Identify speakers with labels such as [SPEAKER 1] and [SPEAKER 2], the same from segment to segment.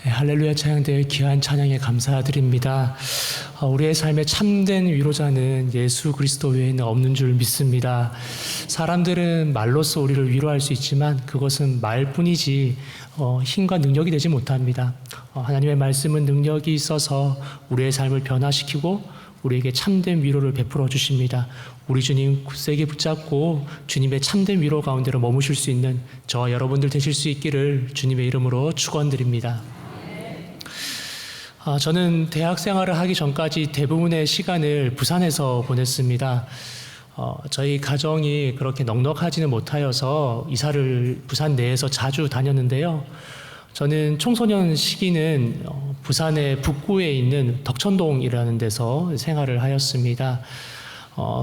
[SPEAKER 1] 네, 할렐루야 찬양대회 귀한 찬양에 감사드립니다. 우리의 삶의 참된 위로자는 예수 그리스도 외에는 없는 줄 믿습니다. 사람들은 말로써 우리를 위로할 수 있지만 그것은 말뿐이지 힘과 능력이 되지 못합니다. 하나님의 말씀은 능력이 있어서 우리의 삶을 변화시키고 우리에게 참된 위로를 베풀어 주십니다. 우리 주님 굳세게 붙잡고 주님의 참된 위로 가운데로 머무실 수 있는 저와 여러분들 되실 수 있기를 주님의 이름으로 축원드립니다. 저는 대학 생활을 하기 전까지 대부분의 시간을 부산에서 보냈습니다. 저희 가정이 그렇게 넉넉하지는 못하여서 이사를 부산 내에서 자주 다녔는데요. 저는 청소년 시기는 부산의 북구에 있는 덕천동이라는 데서 생활을 하였습니다.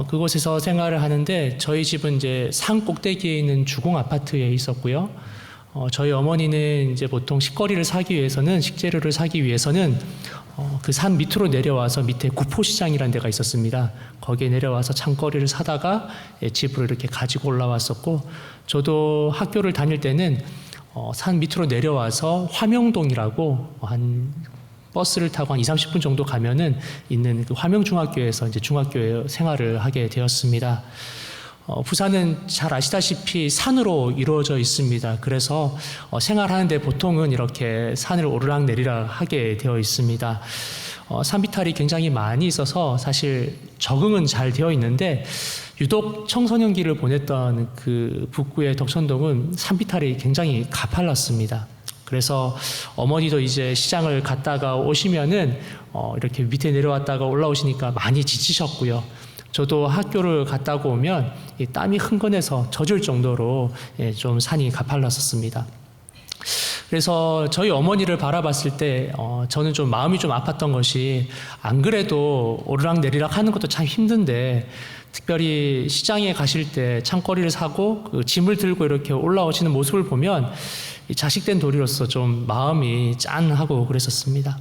[SPEAKER 1] 그곳에서 생활을 하는데 저희 집은 이제 산 꼭대기에 있는 주공 아파트에 있었고요. 저희 어머니는 이제 보통 식거리를 사기 위해서는 식재료를 사기 위해서는 그 산 밑으로 내려와서 밑에 구포시장이라는 데가 있었습니다. 거기에 내려와서 장거리를 사다가 집으로 이렇게 가지고 올라왔었고, 저도 학교를 다닐 때는 산 밑으로 내려와서 화명동이라고 한 버스를 타고 한 20-30분 정도 가면은 있는 그 화명중학교에서 이제 중학교에 생활을 하게 되었습니다. 부산은 잘 아시다시피 산으로 이루어져 있습니다. 그래서 생활하는데 보통은 이렇게 산을 오르락 내리락 하게 되어 있습니다. 산비탈이 굉장히 많이 있어서 사실 적응은 잘 되어 있는데 유독 청소년기를 보냈던 그 북구의 덕천동은 산비탈이 굉장히 가팔랐습니다. 그래서 어머니도 이제 시장을 갔다가 오시면은 이렇게 밑에 내려왔다가 올라오시니까 많이 지치셨고요. 저도 학교를 갔다가 오면 땀이 흥건해서 젖을 정도로 좀 산이 가팔랐었습니다. 그래서 저희 어머니를 바라봤을 때 저는 좀 마음이 좀 아팠던 것이, 안 그래도 오르락 내리락 하는 것도 참 힘든데 특별히 시장에 가실 때 창거리를 사고 그 짐을 들고 이렇게 올라오시는 모습을 보면 자식된 도리로서 좀 마음이 짠하고 그랬었습니다.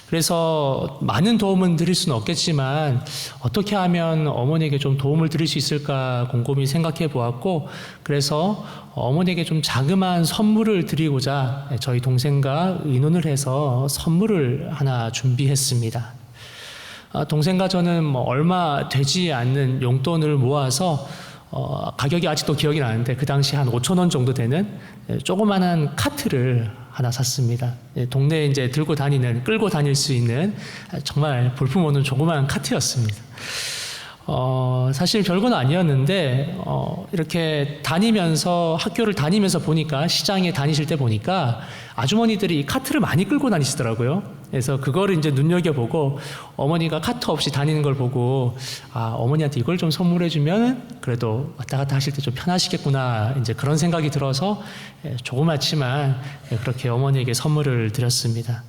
[SPEAKER 1] 그래서 많은 도움은 드릴 수는 없겠지만 어떻게 하면 어머니에게 좀 도움을 드릴 수 있을까 곰곰이 생각해 보았고, 그래서 어머니에게 좀 자그마한 선물을 드리고자 저희 동생과 의논을 해서 선물을 하나 준비했습니다. 동생과 저는 얼마 되지 않는 용돈을 모아서 가격이 아직도 기억이 나는데 그 당시 한 5,000원 정도 되는 조그만한 카트를 하나 샀습니다. 동네에 이제 끌고 다닐 수 있는 정말 볼품없는 조그만한 카트였습니다. 사실 별건 아니었는데 이렇게 학교를 다니면서 보니까, 시장에 다니실 때 보니까 아주머니들이 이 카트를 많이 끌고 다니시더라고요. 그래서 그거를 이제 눈여겨보고 어머니가 카트 없이 다니는 걸 보고, 어머니한테 이걸 좀 선물해주면 그래도 왔다 갔다 하실 때 좀 편하시겠구나, 이제 그런 생각이 들어서 조그맣지만 그렇게 어머니에게 선물을 드렸습니다.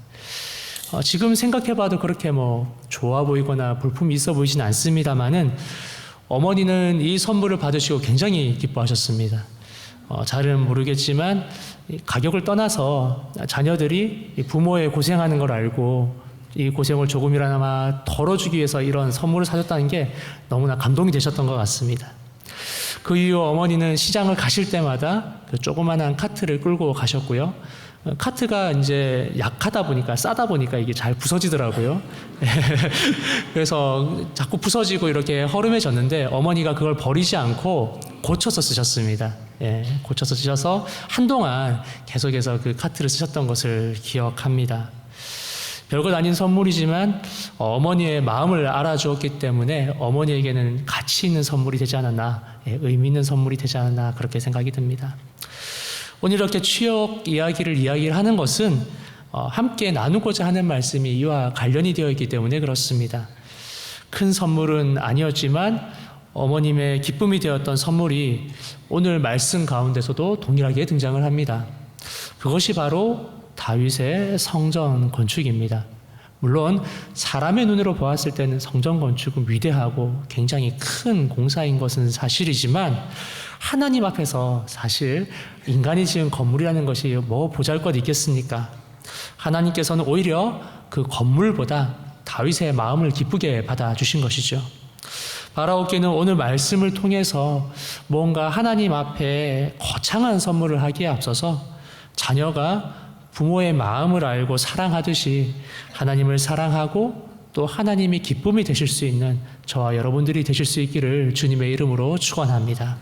[SPEAKER 1] 지금 생각해봐도 그렇게 좋아 보이거나 볼품이 있어 보이진 않습니다만은 어머니는 이 선물을 받으시고 굉장히 기뻐하셨습니다. 잘은 모르겠지만 가격을 떠나서 자녀들이 부모의 고생하는 걸 알고 이 고생을 조금이나마 덜어주기 위해서 이런 선물을 사줬다는 게 너무나 감동이 되셨던 것 같습니다. 그 이후 어머니는 시장을 가실 때마다 그 조그만한 카트를 끌고 가셨고요. 카트가 이제 약하다 보니까, 싸다 보니까 이게 잘 부서지더라고요. 그래서 자꾸 부서지고 이렇게 허름해졌는데 어머니가 그걸 버리지 않고 고쳐서 쓰셨습니다. 고쳐서 쓰셔서 한동안 계속해서 그 카트를 쓰셨던 것을 기억합니다. 별것 아닌 선물이지만 어머니의 마음을 알아주었기 때문에 어머니에게는 가치 있는 선물이 되지 않았나, 의미 있는 선물이 되지 않았나, 그렇게 생각이 듭니다. 오늘 이렇게 추억 이야기를 하는 것은 함께 나누고자 하는 말씀이 이와 관련이 되어 있기 때문에 그렇습니다. 큰 선물은 아니었지만 어머님의 기쁨이 되었던 선물이 오늘 말씀 가운데서도 동일하게 등장을 합니다. 그것이 바로 다윗의 성전 건축입니다. 물론 사람의 눈으로 보았을 때는 성전 건축은 위대하고 굉장히 큰 공사인 것은 사실이지만 하나님 앞에서 사실 인간이 지은 건물이라는 것이 뭐 보잘것 있겠습니까? 하나님께서는 오히려 그 건물보다 다윗의 마음을 기쁘게 받아주신 것이죠. 바라옵기는 오늘 말씀을 통해서 뭔가 하나님 앞에 거창한 선물을 하기에 앞서서 자녀가 부모의 마음을 알고 사랑하듯이 하나님을 사랑하고 또 하나님이 기쁨이 되실 수 있는 저와 여러분들이 되실 수 있기를 주님의 이름으로 축원합니다.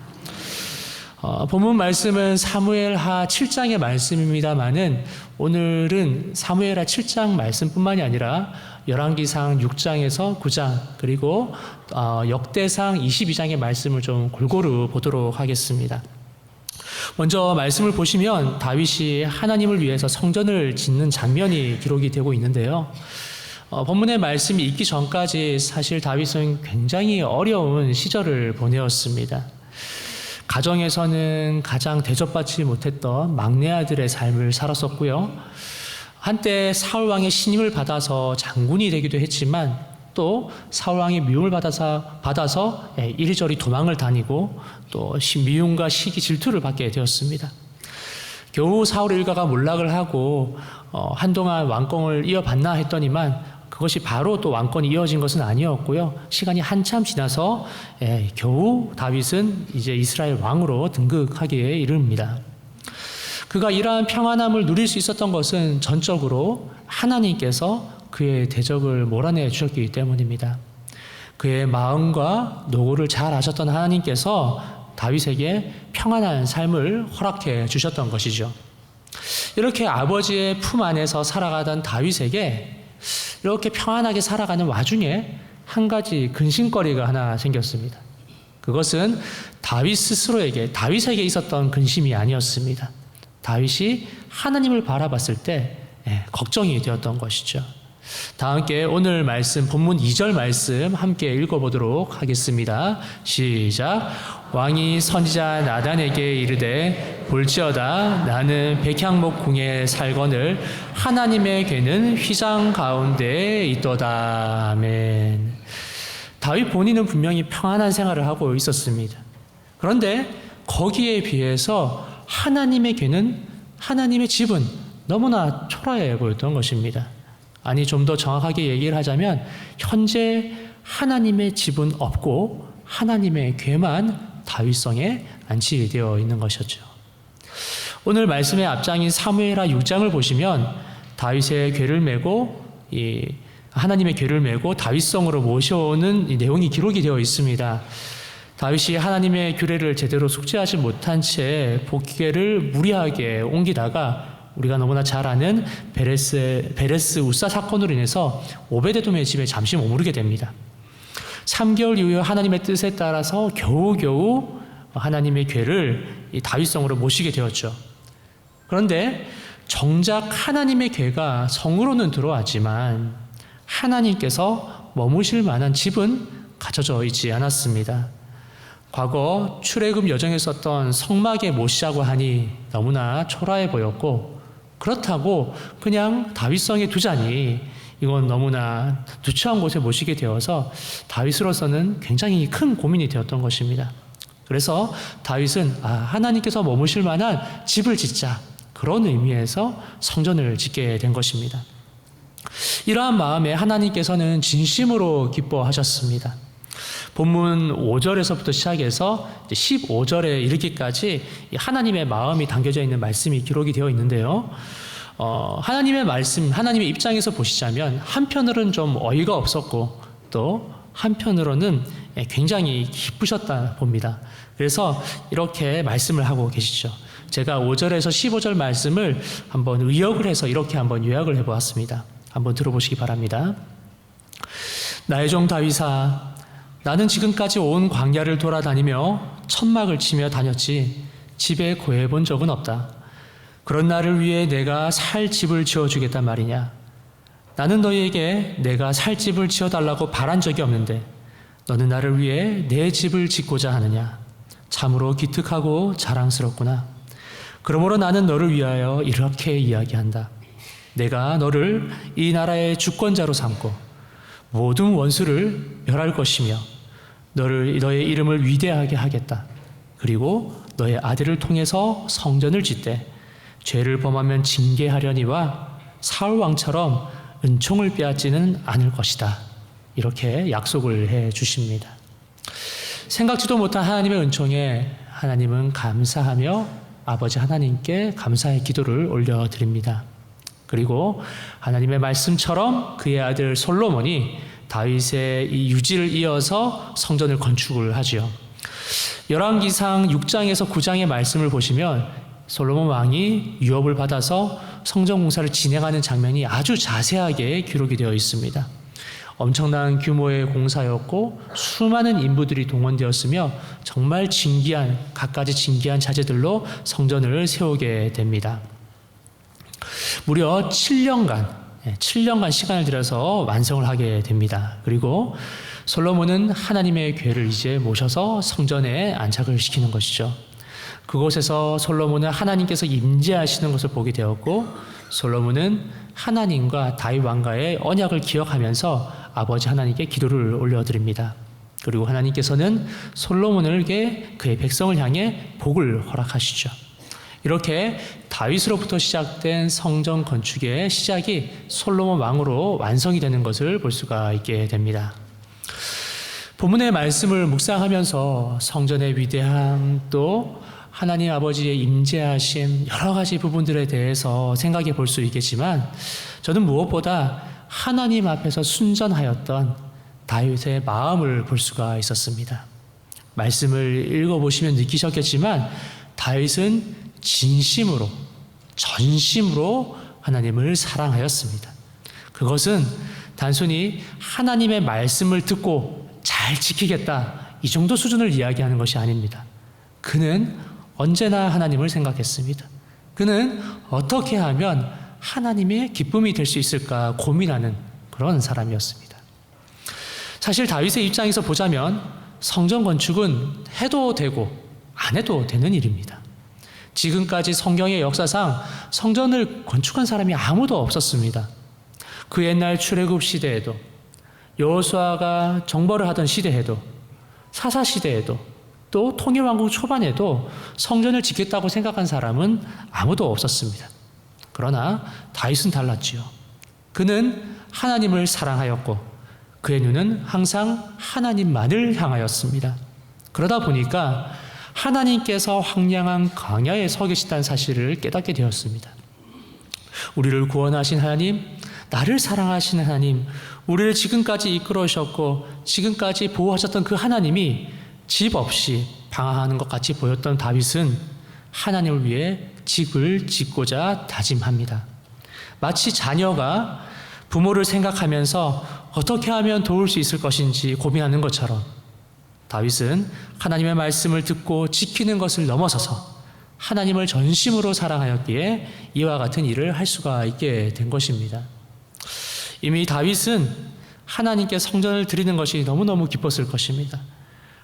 [SPEAKER 1] 본문 말씀은 사무엘하 7장의 말씀입니다마는 오늘은 사무엘하 7장 말씀뿐만이 아니라 열왕기상 6장에서 9장 그리고 역대상 22장의 말씀을 좀 골고루 보도록 하겠습니다. 먼저 말씀을 보시면 다윗이 하나님을 위해서 성전을 짓는 장면이 기록이 되고 있는데요. 본문의 말씀이 있기 전까지 사실 다윗은 굉장히 어려운 시절을 보내었습니다. 가정에서는 가장 대접받지 못했던 막내 아들의 삶을 살았었고요. 한때 사울 왕의 신임을 받아서 장군이 되기도 했지만 또 사울 왕의 미움을 받아서 이리저리 도망을 다니고 또 미움과 시기 질투를 받게 되었습니다. 겨우 사울 일가가 몰락을 하고 한동안 왕권을 이어받나 했더니만 그것이 바로 또 왕권이 이어진 것은 아니었고요. 시간이 한참 지나서 겨우 다윗은 이제 이스라엘 왕으로 등극하기에 이릅니다. 그가 이러한 평안함을 누릴 수 있었던 것은 전적으로 하나님께서 그의 대적을 몰아내 주셨기 때문입니다. 그의 마음과 노고를 잘 아셨던 하나님께서 다윗에게 평안한 삶을 허락해 주셨던 것이죠. 이렇게 아버지의 품 안에서 살아가던 다윗에게 이렇게 평안하게 살아가는 와중에 한 가지 근심거리가 하나 생겼습니다. 그것은 다윗에게 있었던 근심이 아니었습니다. 다윗이 하나님을 바라봤을 때 걱정이 되었던 것이죠. 다 함께 오늘 말씀 본문 2절 말씀 함께 읽어보도록 하겠습니다. 시작. 왕이 선지자 나단에게 이르되 볼지어다 나는 백향목 궁에 살거늘 하나님의 궤는 휘장 가운데에 있도다. 아멘. 다윗 본인은 분명히 평안한 생활을 하고 있었습니다. 그런데 거기에 비해서 하나님의 궤는, 하나님의 집은 너무나 초라해 보였던 것입니다. 아니, 좀 더 정확하게 얘기를 하자면 현재 하나님의 집은 없고 하나님의 궤만 다윗성에 안치되어 있는 것이었죠. 오늘 말씀의 앞장인 사무엘하 6장을 보시면 다윗의 궤를 메고 하나님의 궤를 메고 다윗성으로 모셔오는 이 내용이 기록이 되어 있습니다. 다윗이 하나님의 규례를 제대로 숙지하지 못한 채 복궤를 무리하게 옮기다가 우리가 너무나 잘 아는 베레스 우사 사건으로 인해서 오베데돔의 집에 잠시 머무르게 됩니다. 3개월 이후에 하나님의 뜻에 따라서 겨우겨우 하나님의 궤를 이 다윗성으로 모시게 되었죠. 그런데 정작 하나님의 궤가 성으로는 들어왔지만 하나님께서 머무실 만한 집은 갖춰져 있지 않았습니다. 과거 출애굽 여정에 썼던 성막에 모시자고 하니 너무나 초라해 보였고, 그렇다고 그냥 다윗성에 두자니 이건 너무나 누추한 곳에 모시게 되어서 다윗으로서는 굉장히 큰 고민이 되었던 것입니다. 그래서 다윗은 하나님께서 머무실 만한 집을 짓자, 그런 의미에서 성전을 짓게 된 것입니다. 이러한 마음에 하나님께서는 진심으로 기뻐하셨습니다. 본문 5절에서부터 시작해서 15절에 이르기까지 하나님의 마음이 담겨져 있는 말씀이 기록이 되어 있는데요. 하나님의 말씀, 하나님의 입장에서 보시자면 한편으로는 좀 어이가 없었고 또 한편으로는 굉장히 기쁘셨다 봅니다. 그래서 이렇게 말씀을 하고 계시죠. 제가 5절에서 15절 말씀을 한번 의역을 해서 이렇게 한번 요약을 해보았습니다. 한번 들어보시기 바랍니다. 나의 종 다윗아, 나는 지금까지 온 광야를 돌아다니며 천막을 치며 다녔지 집에 구해본 적은 없다. 그런 나를 위해 내가 살 집을 지어주겠단 말이냐. 나는 너희에게 내가 살 집을 지어달라고 바란 적이 없는데 너는 나를 위해 내 집을 짓고자 하느냐. 참으로 기특하고 자랑스럽구나. 그러므로 나는 너를 위하여 이렇게 이야기한다. 내가 너를 이 나라의 주권자로 삼고 모든 원수를 멸할 것이며 너의 이름을 위대하게 하겠다. 그리고 너의 아들을 통해서 성전을 짓되 죄를 범하면 징계하려니와 사울 왕처럼 은총을 빼앗지는 않을 것이다. 이렇게 약속을 해 주십니다. 생각지도 못한 하나님의 은총에 하나님은 감사하며 아버지 하나님께 감사의 기도를 올려드립니다. 그리고 하나님의 말씀처럼 그의 아들 솔로몬이 다윗의 이 유지를 이어서 성전을 건축을 하지요. 열왕기상 6장에서 9장의 말씀을 보시면 솔로몬 왕이 유업을 받아서 성전 공사를 진행하는 장면이 아주 자세하게 기록이 되어 있습니다. 엄청난 규모의 공사였고 수많은 인부들이 동원되었으며 정말 갖가지 진기한 자재들로 성전을 세우게 됩니다. 무려 7년간 시간을 들여서 완성을 하게 됩니다. 그리고 솔로몬은 하나님의 궤를 이제 모셔서 성전에 안착을 시키는 것이죠. 그곳에서 솔로몬은 하나님께서 임재하시는 것을 보게 되었고, 솔로몬은 하나님과 다윗 왕과의 언약을 기억하면서 아버지 하나님께 기도를 올려드립니다. 그리고 하나님께서는 솔로몬에게 그의 백성을 향해 복을 허락하시죠. 이렇게 다윗으로부터 시작된 성전 건축의 시작이 솔로몬 왕으로 완성이 되는 것을 볼 수가 있게 됩니다. 본문의 말씀을 묵상하면서 성전의 위대함, 또 하나님 아버지의 임재하심, 여러 가지 부분들에 대해서 생각해 볼 수 있겠지만, 저는 무엇보다 하나님 앞에서 순전하였던 다윗의 마음을 볼 수가 있었습니다. 말씀을 읽어보시면 느끼셨겠지만 다윗은 진심으로, 전심으로 하나님을 사랑하였습니다. 그것은 단순히 하나님의 말씀을 듣고 잘 지키겠다, 이 정도 수준을 이야기하는 것이 아닙니다. 그는 언제나 하나님을 생각했습니다. 그는 어떻게 하면 하나님의 기쁨이 될 수 있을까 고민하는 그런 사람이었습니다. 사실 다윗의 입장에서 보자면 성전 건축은 해도 되고 안 해도 되는 일입니다. 지금까지 성경의 역사상 성전을 건축한 사람이 아무도 없었습니다. 그 옛날 출애굽 시대에도, 여호수아가 정벌을 하던 시대에도, 사사 시대에도, 또 통일왕국 초반에도 성전을 짓겠다고 생각한 사람은 아무도 없었습니다. 그러나 다윗은 달랐지요. 그는 하나님을 사랑하였고 그의 눈은 항상 하나님만을 향하였습니다. 그러다 보니까 하나님께서 황량한 광야에 서 계시다는 사실을 깨닫게 되었습니다. 우리를 구원하신 하나님, 나를 사랑하시는 하나님, 우리를 지금까지 이끌어 오셨고 지금까지 보호하셨던 그 하나님이 집 없이 방황하는 것 같이 보였던 다윗은 하나님을 위해 집을 짓고자 다짐합니다. 마치 자녀가 부모를 생각하면서 어떻게 하면 도울 수 있을 것인지 고민하는 것처럼 다윗은 하나님의 말씀을 듣고 지키는 것을 넘어서서 하나님을 전심으로 사랑하였기에 이와 같은 일을 할 수가 있게 된 것입니다. 이미 다윗은 하나님께 성전을 드리는 것이 너무너무 기뻤을 것입니다.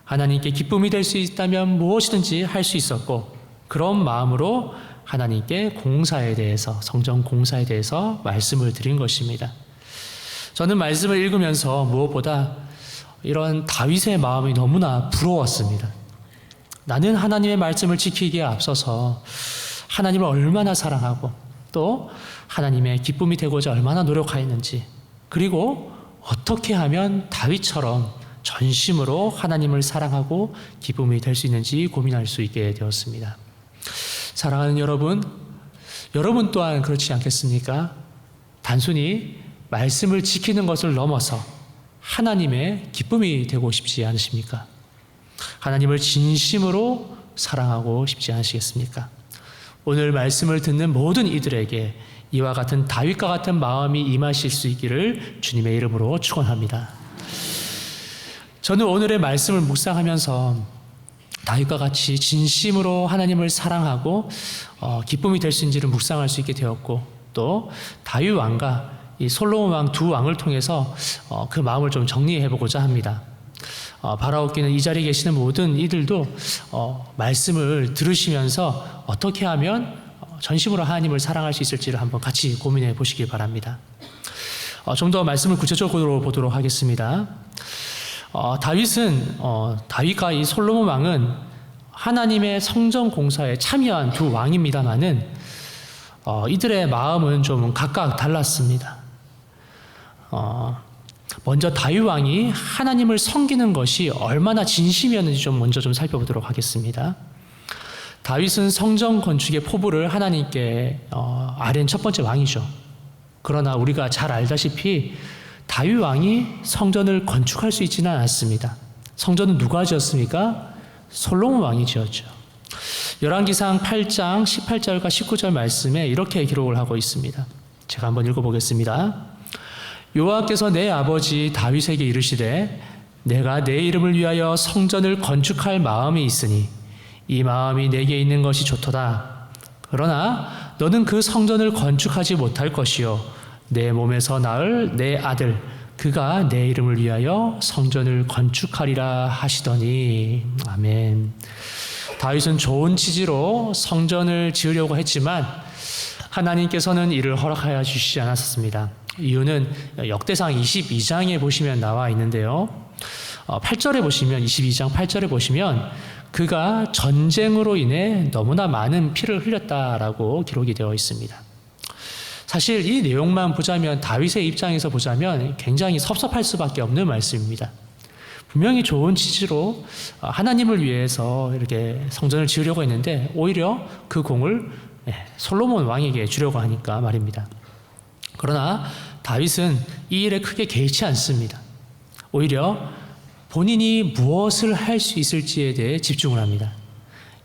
[SPEAKER 1] 하나님께 기쁨이 될 수 있다면 무엇이든지 할 수 있었고, 그런 마음으로 하나님께 공사에 대해서, 성전 공사에 대해서 말씀을 드린 것입니다. 저는 말씀을 읽으면서 무엇보다 이런 다윗의 마음이 너무나 부러웠습니다. 나는 하나님의 말씀을 지키기에 앞서서 하나님을 얼마나 사랑하고 또 하나님의 기쁨이 되고자 얼마나 노력하였는지, 그리고 어떻게 하면 다윗처럼 전심으로 하나님을 사랑하고 기쁨이 될 수 있는지 고민할 수 있게 되었습니다. 사랑하는 여러분 또한 그렇지 않겠습니까? 단순히 말씀을 지키는 것을 넘어서 하나님의 기쁨이 되고 싶지 않으십니까? 하나님을 진심으로 사랑하고 싶지 않으시겠습니까? 오늘 말씀을 듣는 모든 이들에게 이와 같은 다윗과 같은 마음이 임하실 수 있기를 주님의 이름으로 축원합니다. 저는 오늘의 말씀을 묵상하면서 다윗과 같이 진심으로 하나님을 사랑하고 기쁨이 될 수 있는지를 묵상할 수 있게 되었고, 또 다윗 왕과 이 솔로몬 왕 두 왕을 통해서 그 마음을 좀 정리해 보고자 합니다. 바라옵기는 이 자리에 계시는 모든 이들도 말씀을 들으시면서 어떻게 하면 전심으로 하나님을 사랑할 수 있을지를 한번 같이 고민해 보시길 바랍니다. 좀 더 말씀을 구체적으로 보도록 하겠습니다. 다윗과 이 솔로몬 왕은 하나님의 성전 공사에 참여한 두 왕입니다마는 이들의 마음은 좀 각각 달랐습니다. 먼저 다윗 왕이 하나님을 섬기는 것이 얼마나 진심이었는지 먼저 살펴보도록 하겠습니다. 다윗은 성전 건축의 포부를 하나님께 아뢰는 첫 번째 왕이죠. 그러나 우리가 잘 알다시피 다윗 왕이 성전을 건축할 수 있지는 않았습니다. 성전은 누가 지었습니까? 솔로몬 왕이 지었죠. 열왕기상 8장 18절과 19절 말씀에 이렇게 기록을 하고 있습니다. 제가 한번 읽어보겠습니다. 여호와께서 내 아버지 다윗에게 이르시되 내가 내 이름을 위하여 성전을 건축할 마음이 있으니 이 마음이 내게 있는 것이 좋도다. 그러나 너는 그 성전을 건축하지 못할 것이요 내 몸에서 낳을 내 아들 그가 내 이름을 위하여 성전을 건축하리라 하시더니. 아멘. 다윗은 좋은 취지로 성전을 지으려고 했지만 하나님께서는 이를 허락하여 주시지 않았습니다. 이유는 역대상 22장에 보시면 나와 있는데요. 8절에 보시면 22장 8절에 보시면 그가 전쟁으로 인해 너무나 많은 피를 흘렸다라고 기록이 되어 있습니다. 사실 이 내용만 보자면 다윗의 입장에서 보자면 굉장히 섭섭할 수밖에 없는 말씀입니다. 분명히 좋은 취지로 하나님을 위해서 이렇게 성전을 지으려고 했는데 오히려 그 공을 솔로몬 왕에게 주려고 하니까 말입니다. 그러나 다윗은 이 일에 크게 개의치 않습니다. 오히려 본인이 무엇을 할 수 있을지에 대해 집중을 합니다.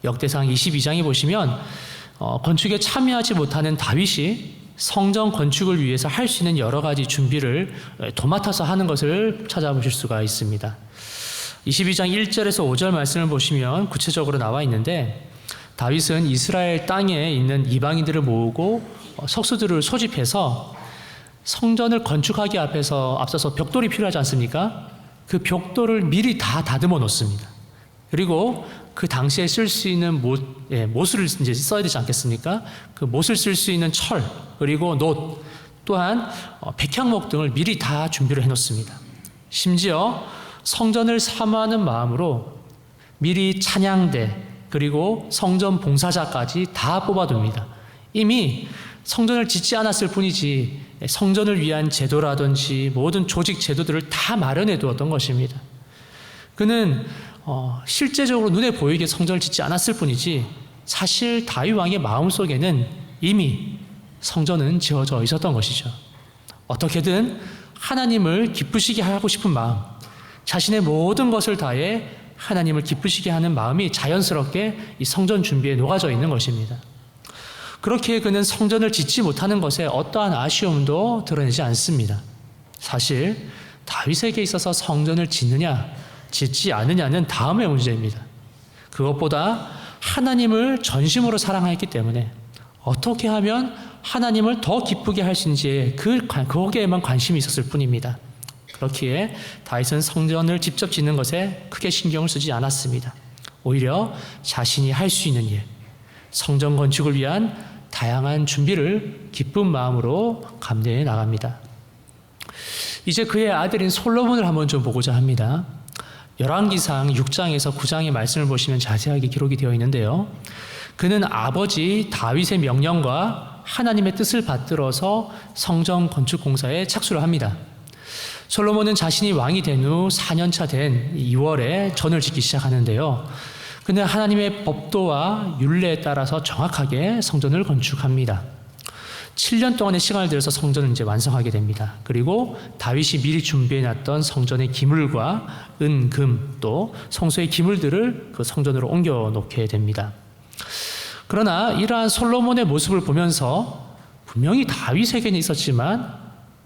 [SPEAKER 1] 역대상 22장에 보시면 건축에 참여하지 못하는 다윗이 성전 건축을 위해서 할 수 있는 여러 가지 준비를 도맡아서 하는 것을 찾아보실 수가 있습니다. 22장 1절에서 5절 말씀을 보시면 구체적으로 나와 있는데 다윗은 이스라엘 땅에 있는 이방인들을 모으고 석수들을 소집해서 성전을 건축하기 앞서서 벽돌이 필요하지 않습니까? 그 벽돌을 미리 다 다듬어 놓습니다. 그리고 그 당시에 쓸 수 있는 못을 이제 써야 되지 않겠습니까? 그 못을 쓸 수 있는 철, 그리고 놋, 또한 백향목 등을 미리 다 준비를 해놓습니다. 심지어 성전을 사모하는 마음으로 미리 찬양대, 그리고 성전 봉사자까지 다 뽑아둡니다. 이미 성전을 짓지 않았을 뿐이지 성전을 위한 제도라든지 모든 조직 제도들을 다 마련해 두었던 것입니다. 그는 실제적으로 눈에 보이게 성전을 짓지 않았을 뿐이지 사실 다윗 왕의 마음속에는 이미 성전은 지어져 있었던 것이죠. 어떻게든 하나님을 기쁘시게 하고 싶은 마음, 자신의 모든 것을 다해 하나님을 기쁘시게 하는 마음이 자연스럽게 이 성전 준비에 녹아져 있는 것입니다. 그렇게 그는 성전을 짓지 못하는 것에 어떠한 아쉬움도 드러내지 않습니다. 사실 다윗에게 있어서 성전을 짓느냐 짓지 않느냐는 다음의 문제입니다. 그것보다 하나님을 전심으로 사랑했기 때문에 어떻게 하면 하나님을 더 기쁘게 할 수 있는지 거기에만 관심이 있었을 뿐입니다. 그렇기에 다윗은 성전을 직접 짓는 것에 크게 신경을 쓰지 않았습니다. 오히려 자신이 할 수 있는 일, 성전 건축을 위한 다양한 준비를 기쁜 마음으로 감내해 나갑니다. 이제 그의 아들인 솔로몬을 한번 좀 보고자 합니다. 열왕기상 6장에서 9장의 말씀을 보시면 자세하게 기록이 되어 있는데요. 그는 아버지 다윗의 명령과 하나님의 뜻을 받들어서 성전 건축 공사에 착수를 합니다. 솔로몬은 자신이 왕이 된 후 4년차 된 2월에 전을 짓기 시작하는데요. 그는 하나님의 법도와 율례에 따라서 정확하게 성전을 건축합니다. 7년 동안의 시간을 들여서 성전을 이제 완성하게 됩니다. 그리고 다윗이 미리 준비해놨던 성전의 기물과 은, 금, 또 성소의 기물들을 그 성전으로 옮겨 놓게 됩니다. 그러나 이러한 솔로몬의 모습을 보면서 분명히 다윗에게는 있었지만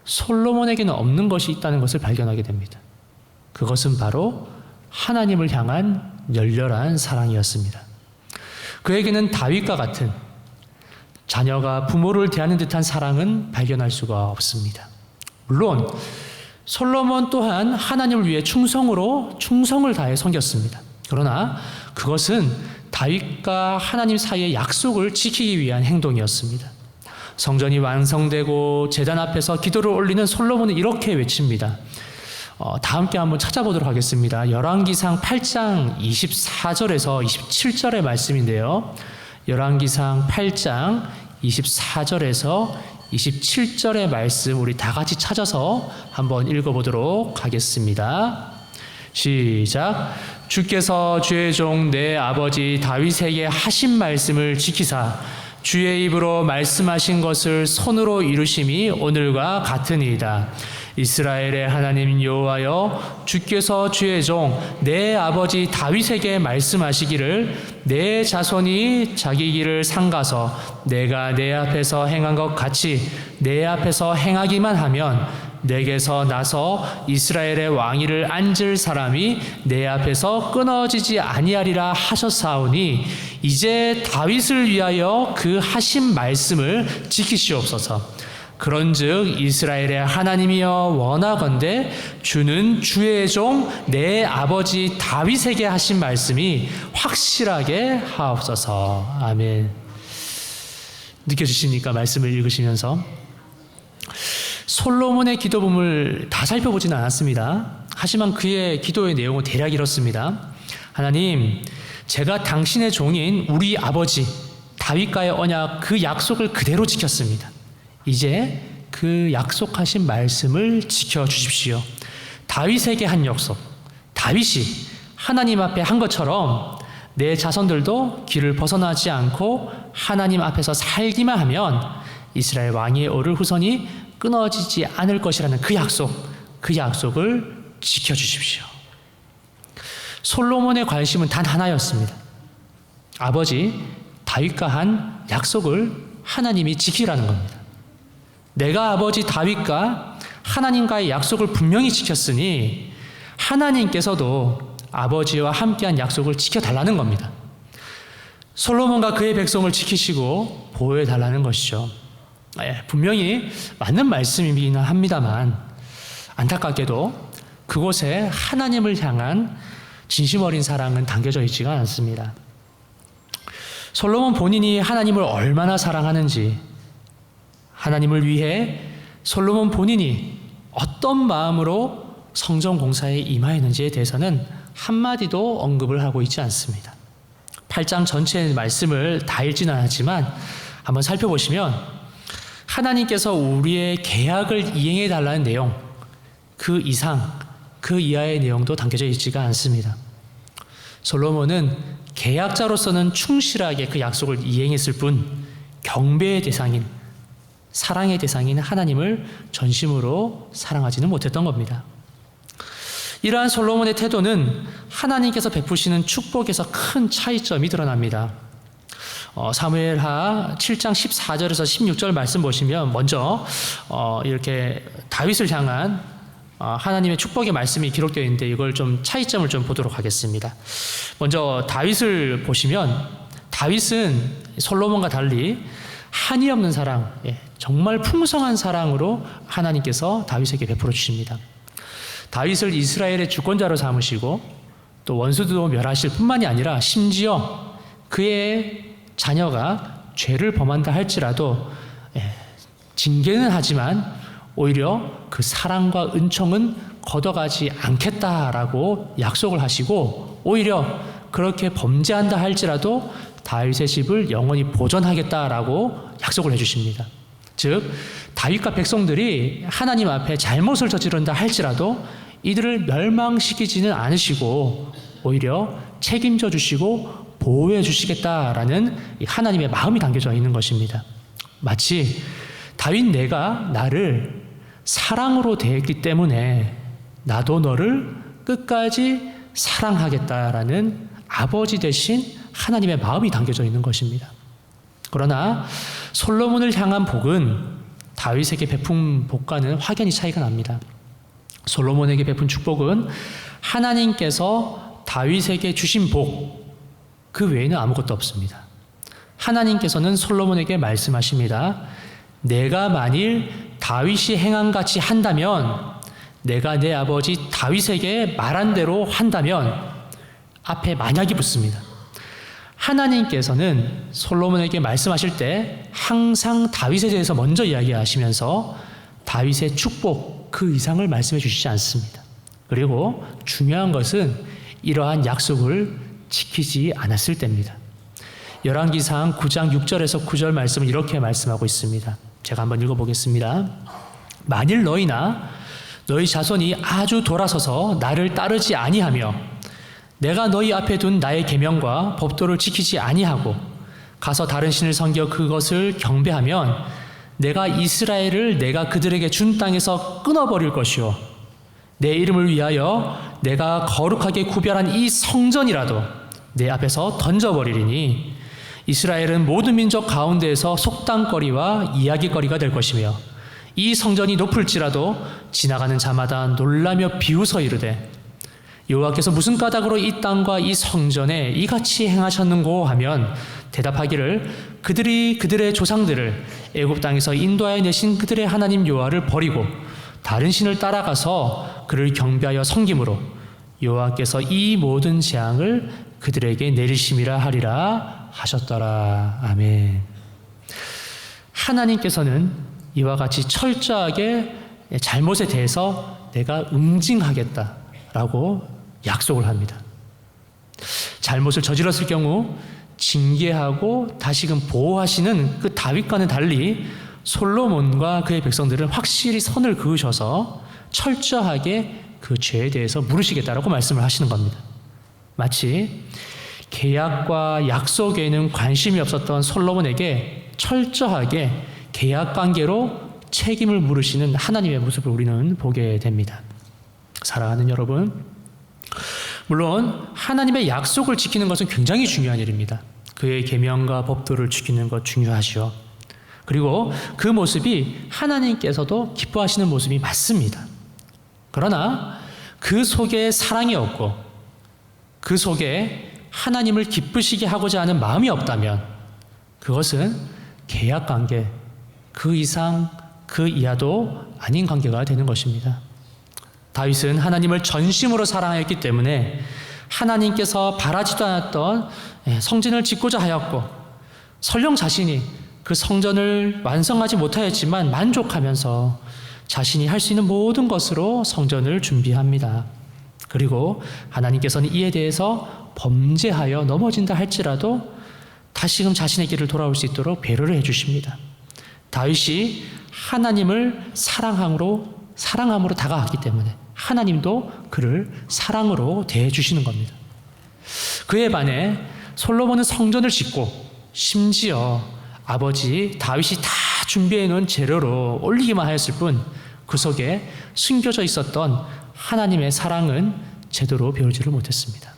[SPEAKER 1] 솔로몬에게는 없는 것이 있다는 것을 발견하게 됩니다. 그것은 바로 하나님을 향한 열렬한 사랑이었습니다. 그에게는 다윗과 같은 자녀가 부모를 대하는 듯한 사랑은 발견할 수가 없습니다. 물론 솔로몬 또한 하나님을 위해 충성을 다해 섬겼습니다. 그러나 그것은 다윗과 하나님 사이의 약속을 지키기 위한 행동이었습니다. 성전이 완성되고 제단 앞에서 기도를 올리는 솔로몬은 이렇게 외칩니다. 다 함께 한번 찾아보도록 하겠습니다. 열왕기상 8장 24절에서 27절의 말씀인데요. 열왕기상 8장 24절에서 27절의 말씀 우리 다 같이 찾아서 한번 읽어보도록 하겠습니다. 시작. 주께서 주의 종 내 아버지 다윗에게 하신 말씀을 지키사 주의 입으로 말씀하신 것을 손으로 이루심이 오늘과 같으니이다. 이스라엘의 하나님 여호와여, 주께서 주의 종 내 아버지 다윗에게 말씀하시기를 내 자손이 자기 길을 삼가서 내가 내 앞에서 행한 것 같이 내 앞에서 행하기만 하면 내게서 나서 이스라엘의 왕위를 앉을 사람이 내 앞에서 끊어지지 아니하리라 하셨사오니 이제 다윗을 위하여 그 하신 말씀을 지키시옵소서. 그런즉 이스라엘의 하나님이여 원하건대 주는 주의 종 내 아버지 다윗에게 하신 말씀이 확실하게 하옵소서. 아멘. 느껴지십니까? 말씀을 읽으시면서 솔로몬의 기도문을 다 살펴보지는 않았습니다. 하지만 그의 기도의 내용은 대략 이렇습니다. 하나님, 제가 당신의 종인 우리 아버지 다윗과의 언약 그 약속을 그대로 지켰습니다. 이제 그 약속하신 말씀을 지켜주십시오. 다윗에게 한 약속, 다윗이 하나님 앞에 한 것처럼 내 자손들도 길을 벗어나지 않고 하나님 앞에서 살기만 하면 이스라엘 왕위에 오를 후손이 끊어지지 않을 것이라는 그 약속을 지켜주십시오. 솔로몬의 관심은 단 하나였습니다. 아버지 다윗과 한 약속을 하나님이 지키라는 겁니다. 내가 아버지 다윗과 하나님과의 약속을 분명히 지켰으니 하나님께서도 아버지와 함께한 약속을 지켜달라는 겁니다. 솔로몬과 그의 백성을 지키시고 보호해달라는 것이죠. 분명히 맞는 말씀이긴 합니다만 안타깝게도 그곳에 하나님을 향한 진심 어린 사랑은 담겨져 있지가 않습니다. 솔로몬 본인이 하나님을 얼마나 사랑하는지, 하나님을 위해 솔로몬 본인이 어떤 마음으로 성전 공사에 임하였는지에 대해서는 한마디도 언급을 하고 있지 않습니다. 8장 전체의 말씀을 다 읽지는 않았지만 한번 살펴보시면 하나님께서 우리의 계약을 이행해 달라는 내용, 그 이상, 그 이하의 내용도 담겨져 있지가 않습니다. 솔로몬은 계약자로서는 충실하게 그 약속을 이행했을 뿐 경배의 대상인, 사랑의 대상인 하나님을 전심으로 사랑하지는 못했던 겁니다. 이러한 솔로몬의 태도는 하나님께서 베푸시는 축복에서 큰 차이점이 드러납니다. 사무엘하 7장 14절에서 16절 말씀 보시면 먼저 이렇게 다윗을 향한 하나님의 축복의 말씀이 기록되어 있는데 이걸 좀 차이점을 좀 보도록 하겠습니다. 먼저 다윗을 보시면 다윗은 솔로몬과 달리 한이 없는 사랑, 정말 풍성한 사랑으로 하나님께서 다윗에게 베풀어 주십니다. 다윗을 이스라엘의 주권자로 삼으시고 또 원수도 멸하실 뿐만이 아니라 심지어 그의 자녀가 죄를 범한다 할지라도 징계는 하지만 오히려 그 사랑과 은총은 걷어가지 않겠다라고 약속을 하시고 오히려 그렇게 범죄한다 할지라도 다윗의 집을 영원히 보존하겠다라고 약속을 해주십니다. 즉 다윗과 백성들이 하나님 앞에 잘못을 저지른다 할지라도 이들을 멸망시키지는 않으시고 오히려 책임져 주시고 보호해 주시겠다라는 하나님의 마음이 담겨져 있는 것입니다. 마치 다윗 내가 나를 사랑으로 대했기 때문에 나도 너를 끝까지 사랑하겠다라는 아버지 되신 하나님의 마음이 담겨져 있는 것입니다. 그러나 솔로몬을 향한 복은 다윗에게 베푼 복과는 확연히 차이가 납니다. 솔로몬에게 베푼 축복은 하나님께서 다윗에게 주신 복, 그 외에는 아무것도 없습니다. 하나님께서는 솔로몬에게 말씀하십니다. 내가 만일 다윗이 행한 같이 한다면, 내가 내 아버지 다윗에게 말한 대로 한다면, 앞에 만약이 붙습니다. 하나님께서는 솔로몬에게 말씀하실 때 항상 다윗에 대해서 먼저 이야기하시면서 다윗의 축복 그 이상을 말씀해 주시지 않습니다. 그리고 중요한 것은 이러한 약속을 지키지 않았을 때입니다. 열왕기상 9장 6절에서 9절 말씀을 이렇게 말씀하고 있습니다. 제가 한번 읽어보겠습니다. 만일 너희나 너희 자손이 아주 돌아서서 나를 따르지 아니하며 내가 너희 앞에 둔 나의 계명과 법도를 지키지 아니하고 가서 다른 신을 섬겨 그것을 경배하면 내가 이스라엘을 내가 그들에게 준 땅에서 끊어버릴 것이요 내 이름을 위하여 내가 거룩하게 구별한 이 성전이라도 내 앞에서 던져버리리니 이스라엘은 모든 민족 가운데에서 속담거리와 이야기거리가 될 것이며 이 성전이 높을지라도 지나가는 자마다 놀라며 비웃어 이르되 여호와께서 무슨 까닭으로 이 땅과 이 성전에 이같이 행하셨는고 하면 대답하기를 그들이 그들의 조상들을 애굽 땅에서 인도하여 내신 그들의 하나님 여호와를 버리고 다른 신을 따라가서 그를 경배하여 섬김으로 여호와께서 이 모든 재앙을 그들에게 내리심이라 하리라 하셨더라. 아멘. 하나님께서는 이와 같이 철저하게 잘못에 대해서 내가 응징하겠다라고 약속을 합니다. 잘못을 저질렀을 경우 징계하고 다시금 보호하시는 그 다윗과는 달리 솔로몬과 그의 백성들은 확실히 선을 그으셔서 철저하게 그 죄에 대해서 물으시겠다라고 말씀을 하시는 겁니다. 마치 계약과 약속에는 관심이 없었던 솔로몬에게 철저하게 계약 관계로 책임을 물으시는 하나님의 모습을 우리는 보게 됩니다. 사랑하는 여러분, 물론 하나님의 약속을 지키는 것은 굉장히 중요한 일입니다. 그의 계명과 법도를 지키는 것 중요하죠. 그리고 그 모습이 하나님께서도 기뻐하시는 모습이 맞습니다. 그러나 그 속에 사랑이 없고 그 속에 하나님을 기쁘시게 하고자 하는 마음이 없다면 그것은 계약관계, 그 이상 그 이하도 아닌 관계가 되는 것입니다. 다윗은 하나님을 전심으로 사랑하였기 때문에 하나님께서 바라지도 않았던 성전을 짓고자 하였고 설령 자신이 그 성전을 완성하지 못하였지만 만족하면서 자신이 할 수 있는 모든 것으로 성전을 준비합니다. 그리고 하나님께서는 이에 대해서 범죄하여 넘어진다 할지라도 다시금 자신의 길을 돌아올 수 있도록 배려를 해주십니다. 다윗이 하나님을 사랑함으로 다가갔기 때문에 하나님도 그를 사랑으로 대해주시는 겁니다. 그에 반해 솔로몬은 성전을 짓고 심지어 아버지 다윗이 다 준비해 놓은 재료로 올리기만 하였을 뿐 그 속에 숨겨져 있었던 하나님의 사랑은 제대로 배우지를 못했습니다.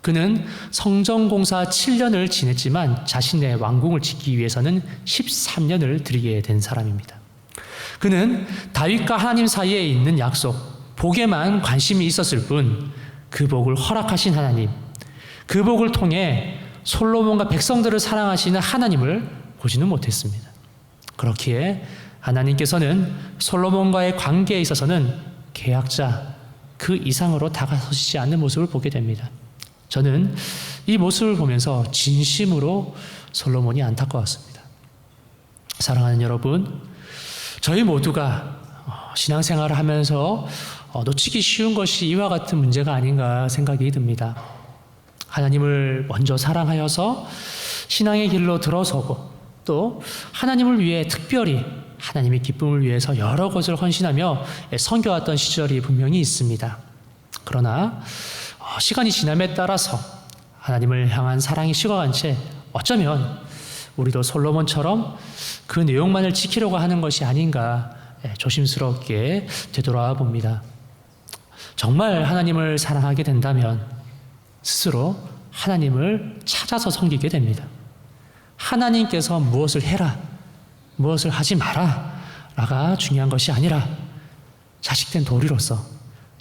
[SPEAKER 1] 그는 성전 공사 7년을 지냈지만 자신의 왕궁을 짓기 위해서는 13년을 들이게 된 사람입니다. 그는 다윗과 하나님 사이에 있는 약속, 복에만 관심이 있었을 뿐 그 복을 허락하신 하나님, 그 복을 통해 솔로몬과 백성들을 사랑하시는 하나님을 보지는 못했습니다. 그렇기에 하나님께서는 솔로몬과의 관계에 있어서는 계약자 그 이상으로 다가서시지 않는 모습을 보게 됩니다. 저는 이 모습을 보면서 진심으로 솔로몬이 안타까웠습니다. 사랑하는 여러분, 저희 모두가 신앙생활을 하면서 놓치기 쉬운 것이 이와 같은 문제가 아닌가 생각이 듭니다. 하나님을 먼저 사랑하여서 신앙의 길로 들어서고 또 하나님을 위해 특별히 하나님의 기쁨을 위해서 여러 것을 헌신하며 섬겨왔던 시절이 분명히 있습니다. 그러나 시간이 지남에 따라서 하나님을 향한 사랑이 식어간 채 어쩌면 우리도 솔로몬처럼 그 내용만을 지키려고 하는 것이 아닌가 조심스럽게 되돌아와 봅니다. 정말 하나님을 사랑하게 된다면 스스로 하나님을 찾아서 섬기게 됩니다. 하나님께서 무엇을 해라, 무엇을 하지 마라 라가 중요한 것이 아니라 자식된 도리로서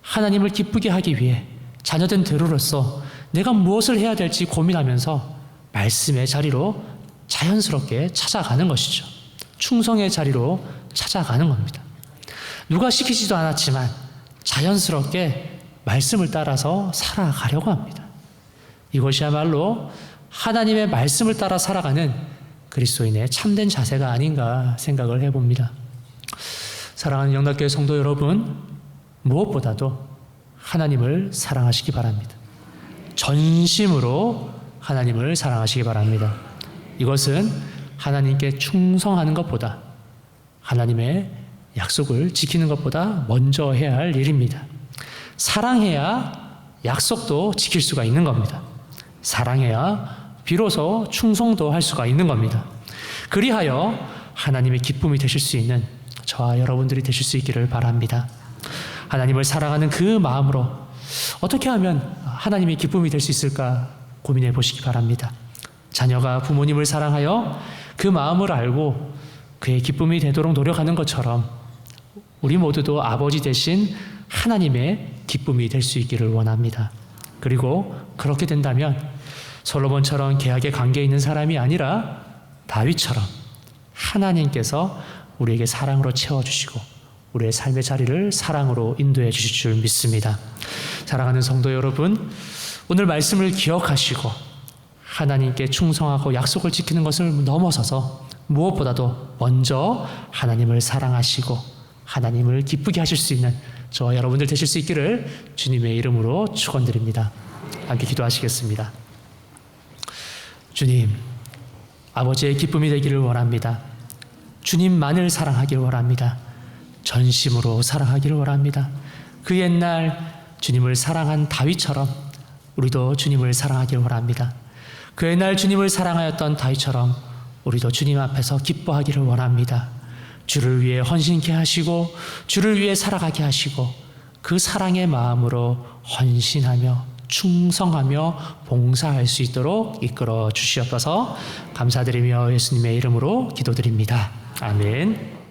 [SPEAKER 1] 하나님을 기쁘게 하기 위해 자녀된 대로로서 내가 무엇을 해야 될지 고민하면서 말씀의 자리로 자연스럽게 찾아가는 것이죠. 충성의 자리로 찾아가는 겁니다. 누가 시키지도 않았지만 자연스럽게 말씀을 따라서 살아가려고 합니다. 이것이야말로 하나님의 말씀을 따라 살아가는 그리스도인의 참된 자세가 아닌가 생각을 해봅니다. 사랑하는 영락교회 성도 여러분, 무엇보다도 하나님을 사랑하시기 바랍니다. 전심으로 하나님을 사랑하시기 바랍니다. 이것은 하나님께 충성하는 것보다, 하나님의 약속을 지키는 것보다 먼저 해야 할 일입니다. 사랑해야 약속도 지킬 수가 있는 겁니다. 사랑해야 비로소 충성도 할 수가 있는 겁니다. 그리하여 하나님의 기쁨이 되실 수 있는 저와 여러분들이 되실 수 있기를 바랍니다. 하나님을 사랑하는 그 마음으로 어떻게 하면 하나님의 기쁨이 될 수 있을까 고민해 보시기 바랍니다. 자녀가 부모님을 사랑하여 그 마음을 알고 그의 기쁨이 되도록 노력하는 것처럼 우리 모두도 아버지 대신 하나님의 기쁨이 될 수 있기를 원합니다. 그리고 그렇게 된다면 솔로몬처럼 계약의 관계에 있는 사람이 아니라 다윗처럼 하나님께서 우리에게 사랑으로 채워주시고 우리의 삶의 자리를 사랑으로 인도해 주실 줄 믿습니다. 사랑하는 성도 여러분, 오늘 말씀을 기억하시고 하나님께 충성하고 약속을 지키는 것을 넘어서서 무엇보다도 먼저 하나님을 사랑하시고 하나님을 기쁘게 하실 수 있는 저와 여러분들 되실 수 있기를 주님의 이름으로 축원드립니다. 함께 기도하시겠습니다. 주님, 아버지의 기쁨이 되기를 원합니다. 주님만을 사랑하기를 원합니다. 전심으로 사랑하기를 원합니다. 그 옛날 주님을 사랑한 다윗처럼 우리도 주님을 사랑하기를 원합니다. 그 옛날 주님을 사랑하였던 다윗처럼 우리도 주님 앞에서 기뻐하기를 원합니다. 주를 위해 헌신케 하시고 주를 위해 살아가게 하시고 그 사랑의 마음으로 헌신하며 충성하며 봉사할 수 있도록 이끌어 주시옵소서. 감사드리며 예수님의 이름으로 기도드립니다. 아멘.